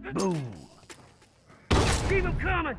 Boom. Keep him coming.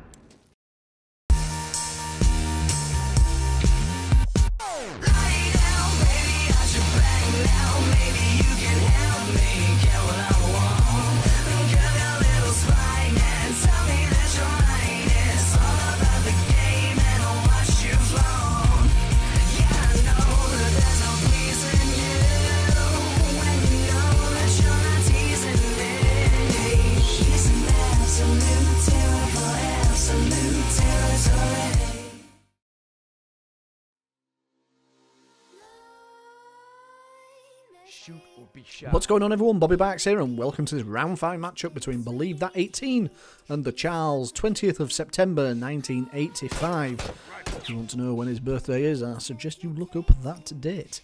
What's going on, everyone? Bobbybarks here, and welcome to this round 5 matchup between Believethat18 and the Charles, 20th of September 1985. If you want to know when his birthday is, I suggest you look up that date.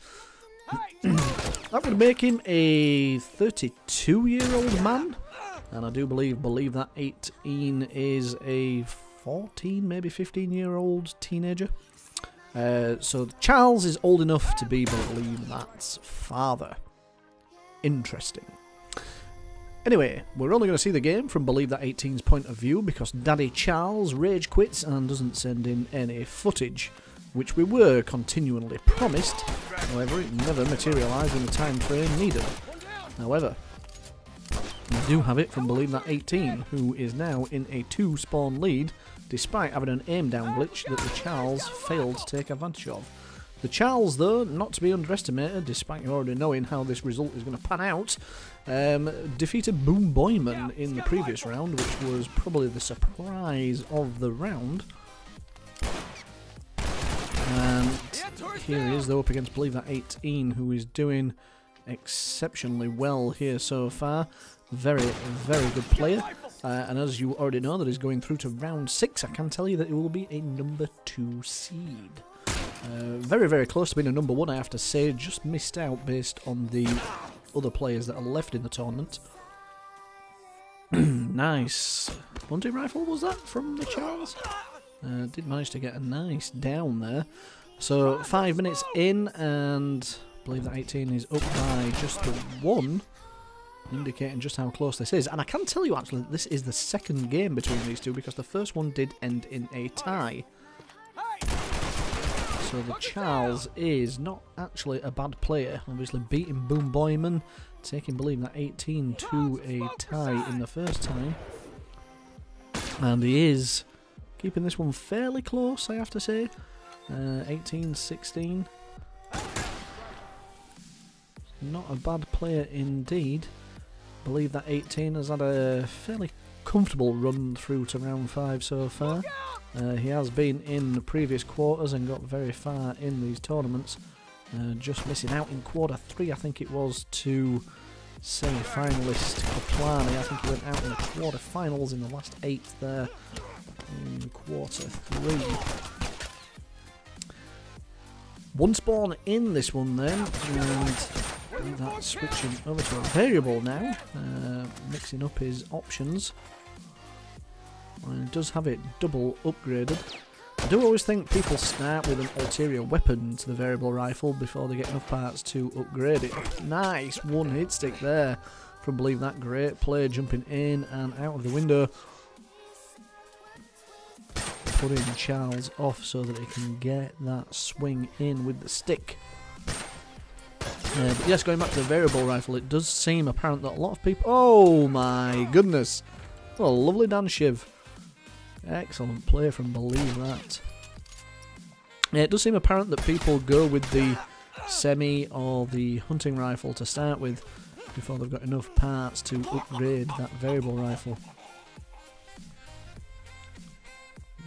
That would make him a 32-year-old man, and I do believe Believethat18 is a 14, maybe 15-year-old teenager. So Charles is old enough to be Believethat's father. Interesting. Anyway, we're only going to see the game from Believethat18's point of view because Daddy Charles rage quits and doesn't send in any footage, which we were continually promised. However, it never materialised in the time frame needed. However, we do have it from Believethat18, who is now in a 2-spawn lead, despite having an aim down glitch that the Charles failed to take advantage of. The Charles, though, not to be underestimated, despite you already knowing how this result is going to pan out, defeated Boom Boyman in the previous round, which was probably the surprise of the round. And here he is, though, up against Believethat18, who is doing exceptionally well here so far. Very, very good player. And as you already know that he's going through to round 6, I can tell you that it will be a number 2 seed. Very, very close to being a number 1, I have to say. Just missed out based on the other players that are left in the tournament. Nice. Hunting rifle was that from the Charles? Did manage to get a nice down there. So 5 minutes in, and Believethat18 is up by just the 1. Indicating just how close this is. And I can tell you actually that this is the second game between these two because the first one did end in a tie. So the Charles is not actually a bad player. Obviously beating Boom Boyman, taking Believethat18 to a tie in the first time. And he is keeping this one fairly close, I have to say. 18-16. Not a bad player indeed. Believethat18 has had a fairly comfortable run through to round 5 so far. He has been in the previous quarters and got very far in these tournaments. Just missing out in quarter 3, I think it was, to semi-finalist Kaplani. I think he went out in the quarter-finals in the last 8 there in quarter 3. 1 spawn in this one then, and that's switching over to a variable now, mixing up his options. And he does have it double upgraded. I do always think people start with an ulterior weapon to the variable rifle before they get enough parts to upgrade it. Nice 1 hit stick there from Believethat. Great play, jumping in and out of the window, putting Charles off so that he can get that swing in with the stick. But yes, going back to the variable rifle, it does seem apparent that a lot of people... Oh my goodness! What a lovely dance shiv. Excellent play from Believethat. Yeah, it does seem apparent that people go with the semi or the hunting rifle to start with before they've got enough parts to upgrade that variable rifle.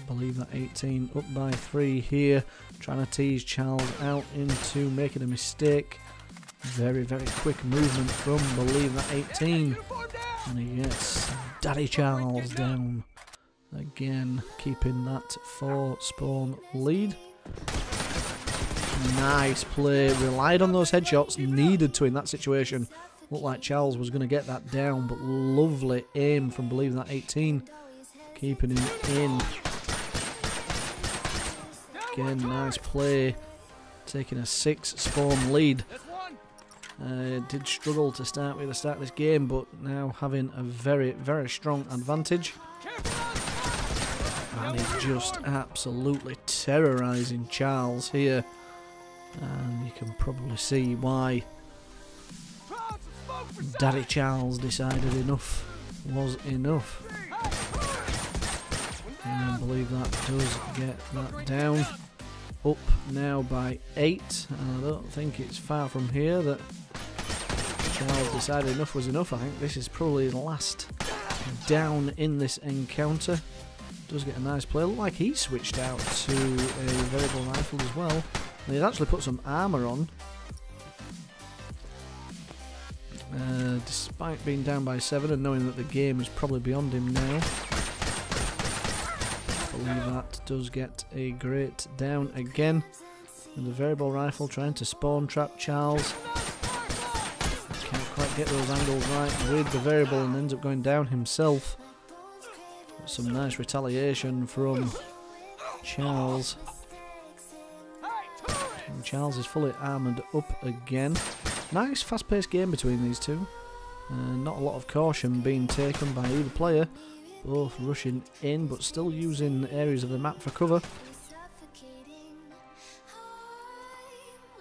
Believethat18 up by 3 here, trying to tease Charles out into making a mistake. Very, very quick movement from Believethat18, and he gets Daddy Charles down again, keeping that 4-spawn lead. Nice play, relied on those headshots, needed to in that situation. Looked like Charles was going to get that down, but lovely aim from Believethat18, keeping him in. Again, nice play, taking a 6-spawn lead. Did struggle to start with the start of this game, but now having a very, very strong advantage. And he's just absolutely terrorising Charles here. And you can probably see why Daddy Charles decided enough was enough. And I believe that does get that down. Up now by 8. And I don't think it's far from here that Charles decided enough was enough. I think this is probably the last down in this encounter. Does get a nice play. Look like he switched out to a variable rifle as well. And he's actually put some armour on. Despite being down by 7 and knowing that the game is probably beyond him now. I believe that does get a great down again. And the variable rifle trying to spawn trap Charles. Can't quite get those angles right with the variable and ends up going down himself. Some nice retaliation from Charles. And Charles is fully armoured up again. Nice fast-paced game between these two. Not a lot of caution being taken by either player. Both rushing in, but still using areas of the map for cover.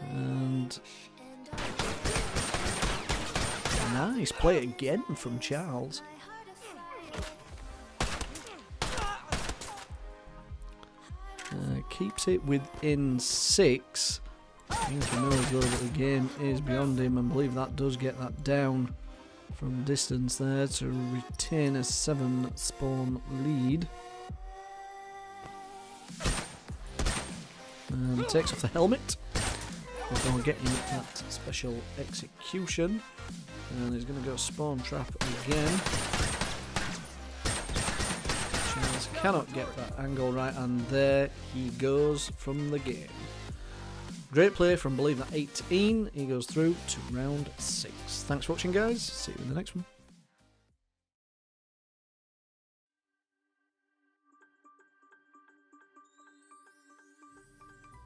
And nice play again from Charles. Keeps it within 6. I think he knows though that the game is beyond him, and believe that does get that down from distance there to retain a 7 spawn lead. And takes off the helmet before getting that special execution. And he's going to go spawn trap again. Charles cannot get that angle right, and there he goes from the game. Great play from Believethat18. He goes through to round 6. Thanks for watching, guys. See you in the next one.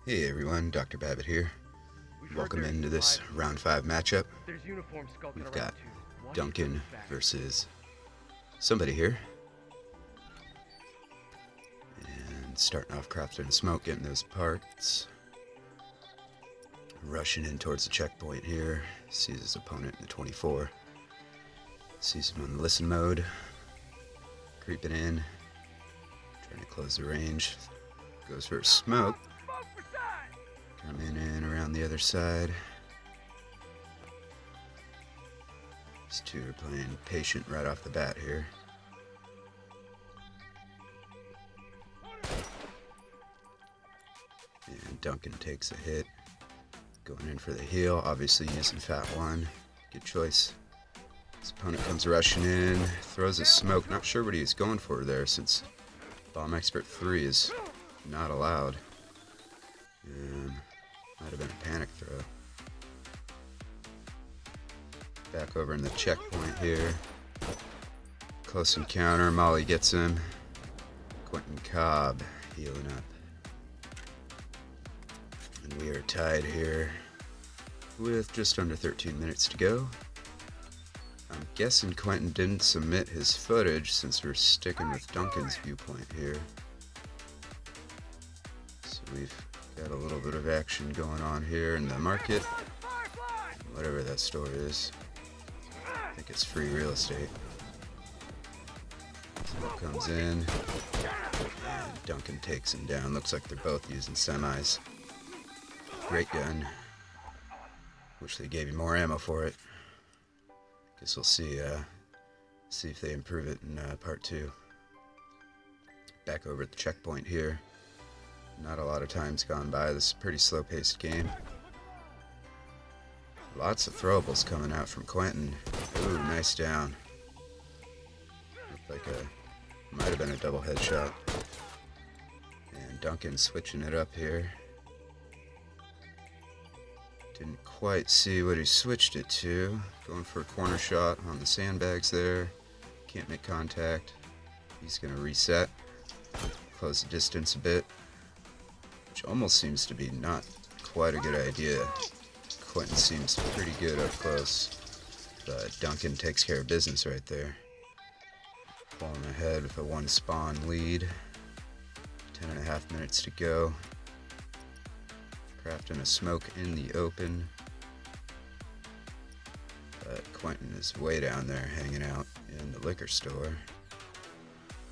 Hey everyone, DrBabbit here. Welcome into this round 5 matchup. We've got Duncan versus somebody here. And starting off crafting smoke, getting those parts. Rushing in towards the checkpoint here. Sees his opponent in the 24. Sees him on the listen mode. Creeping in. Trying to close the range. Goes for a smoke. Coming in around the other side. These two are playing patient right off the bat here. And Duncan takes a hit. Going in for the heal, obviously using Fat 1. Good choice. His opponent comes rushing in, throws a smoke. Not sure what he's going for there, since Bomb Expert 3 is not allowed. Might have been a panic throw. Back over in the checkpoint here. Close encounter, Molly gets him. QuentinCobb healing up. And we are tied here with just under 13 minutes to go. I'm guessing Quentin didn't submit his footage since we're sticking with Duncan's viewpoint here. So we've got a little bit of action going on here in the market. Whatever that store is. I think it's free real estate. Smoke comes in. And Duncan takes him down. Looks like they're both using semis. Great gun. Wish they gave you more ammo for it. Guess we'll see if they improve it in part 2. Back over at the checkpoint here. Not a lot of time's gone by. This is a pretty slow-paced game. Lots of throwables coming out from Quentin. Ooh, nice down. Looked like might have been a double headshot. And Duncan switching it up here. Didn't quite see what he switched it to. Going for a corner shot on the sandbags there. Can't make contact. He's going to reset. Close the distance a bit. Which almost seems to be not quite a good idea. Quentin seems pretty good up close, but Duncan takes care of business right there. Pulling ahead with a 1 spawn lead. 10.5 minutes to go. Crafting a smoke in the open. But Quentin is way down there hanging out in the liquor store.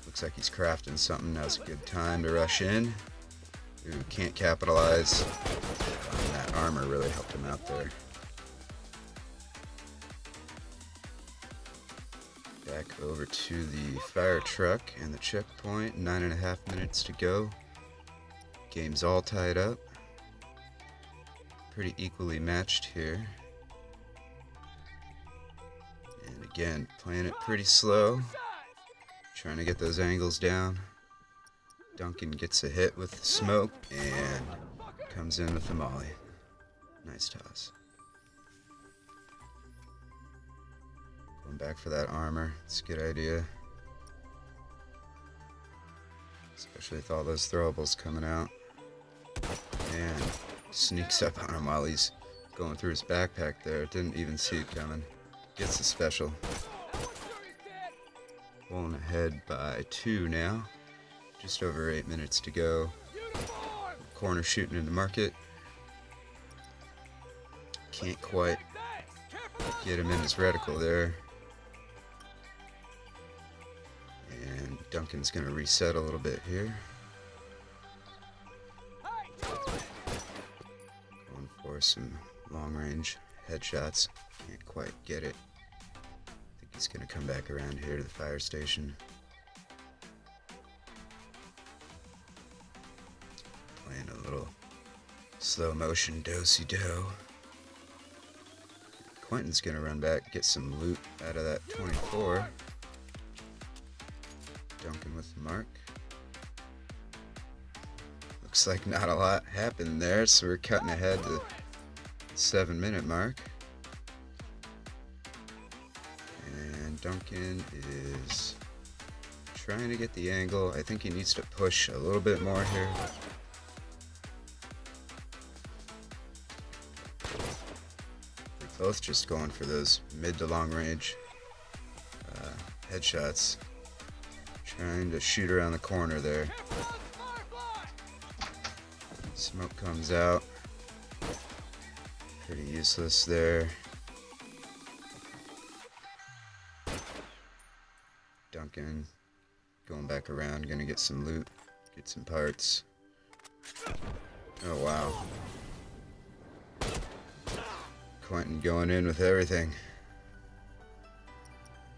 Looks like he's crafting something. Now's a good time to rush in. Ooh, can't capitalize. That armor really helped him out there. Back over to the fire truck and the checkpoint. 9.5 minutes to go. Game's all tied up. Pretty equally matched here. And again, playing it pretty slow. Trying to get those angles down. Duncan gets a hit with the smoke and comes in with the molly. Nice toss. Going back for that armor. It's a good idea. Especially with all those throwables coming out. And sneaks up on him while he's going through his backpack there. Didn't even see it coming. Gets the special. Pulling ahead by 2 now. Just over 8 minutes to go. Corner shooting in the market. Can't quite get him in his reticle there. And Duncan's going to reset a little bit here. Going for some long range headshots. Can't quite get it. I think he's going to come back around here to the fire station. Playing a little slow motion do-si-do. Quentin's gonna run back, get some loot out of that 24. Duncan with the mark. Looks like not a lot happened there, so we're cutting ahead to the 7-minute mark. And Duncan is trying to get the angle. I think he needs to push a little bit more here. Both just going for those mid to long range headshots. Trying to shoot around the corner there. Smoke comes out. Pretty useless there. Duncan going back around, gonna get some loot, get some parts. Oh wow. Quentin going in with everything.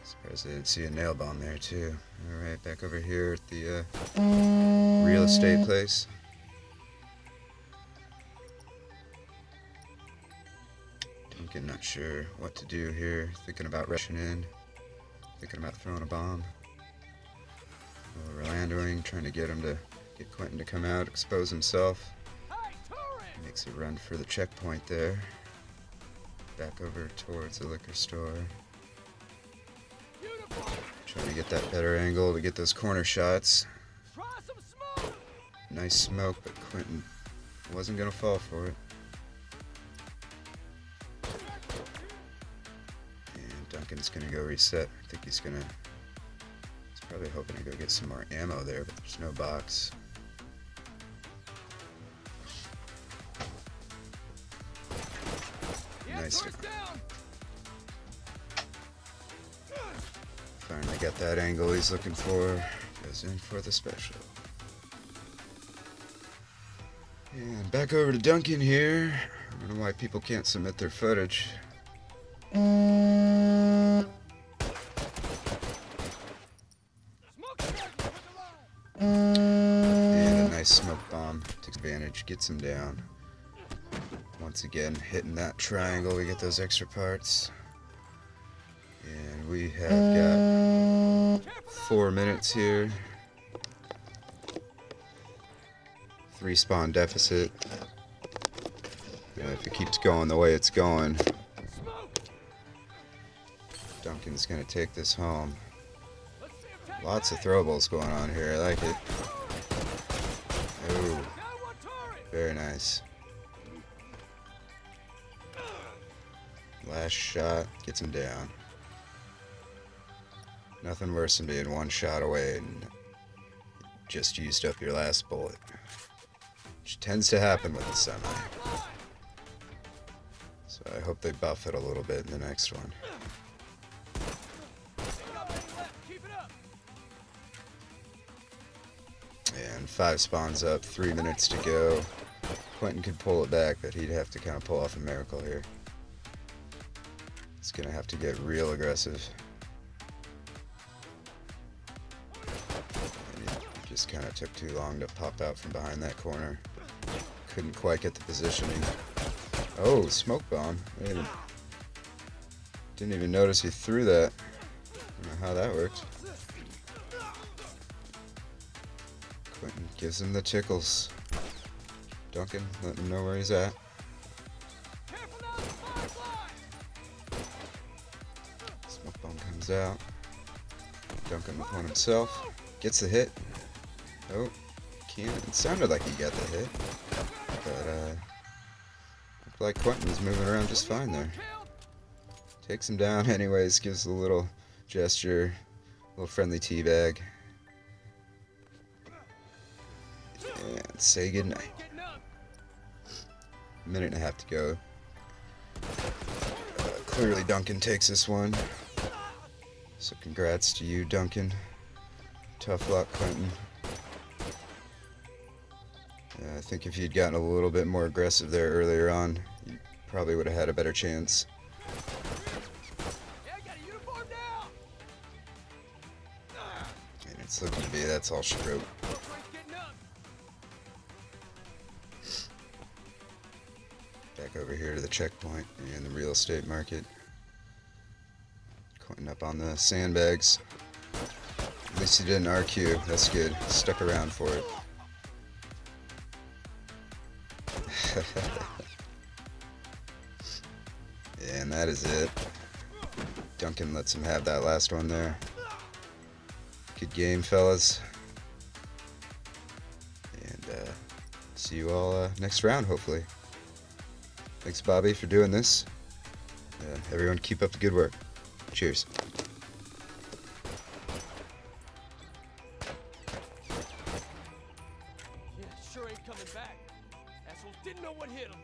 Surprised I didn't see a nail bomb there too. Alright, back over here at the real estate place. Duncan not sure what to do here. Thinking about rushing in. Thinking about throwing a bomb. Orlandoing, trying to get him to get Quentin to come out, expose himself. Makes a run for the checkpoint there. Back over towards the liquor store. Trying to get that better angle to get those corner shots. Nice smoke, but Quentin wasn't going to fall for it. And Duncan's going to go reset. I think he's probably hoping to go get some more ammo there, but there's no box. Nice. Finally got that angle he's looking for. Goes in for the special. And back over to Duncan here. I don't know why people can't submit their footage. And a nice smoke bomb. Takes advantage, gets him down. Once again, hitting that triangle, we get those extra parts. And we have got 4 minutes here. 3 spawn deficit. If it keeps going the way it's going, Duncan's going to take this home. Lots of throwables going on here. I like it. Oh, very nice. Last shot gets him down. Nothing worse than being one shot away and just used up your last bullet. Which tends to happen with the semi. So I hope they buff it a little bit in the next one. And 5 spawns up, 3 minutes to go. Quentin could pull it back, but he'd have to kind of pull off a miracle here. He's gonna have to get real aggressive. And he just kind of took too long to pop out from behind that corner. Couldn't quite get the positioning. Oh, smoke bomb. Didn't even notice he threw that. I don't know how that worked. Quentin gives him the tickles. Duncan, let him know where he's at. Smoke bomb comes out. Duncan with one himself. Gets the hit. Oh, can't. It sounded like he got the hit. But, looked like Quentin was moving around just fine there. Takes him down anyways, gives a little gesture, a little friendly teabag. And say goodnight. Minute and a half to go. Clearly Duncan takes this one. So congrats to you, Duncan. Tough luck, Quentin. I think if you'd gotten a little bit more aggressive there earlier on, you probably would have had a better chance. And it's looking to be that's all she wrote. Back over here to the checkpoint and the real estate market. Quentin up on the sandbags. At least he didn't RQ. That's good. Stuck around for it. And that is it. Duncan lets him have that last one there. Good game, fellas. And see you all next round, hopefully. Thanks, Bobby, for doing this. Everyone keep up the good work. Cheers. Yeah, sure ain't coming back. Assholes didn't know what hit him.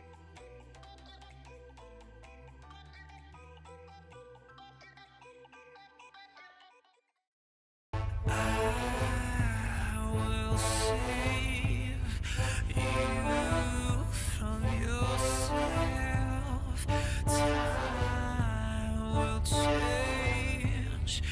Change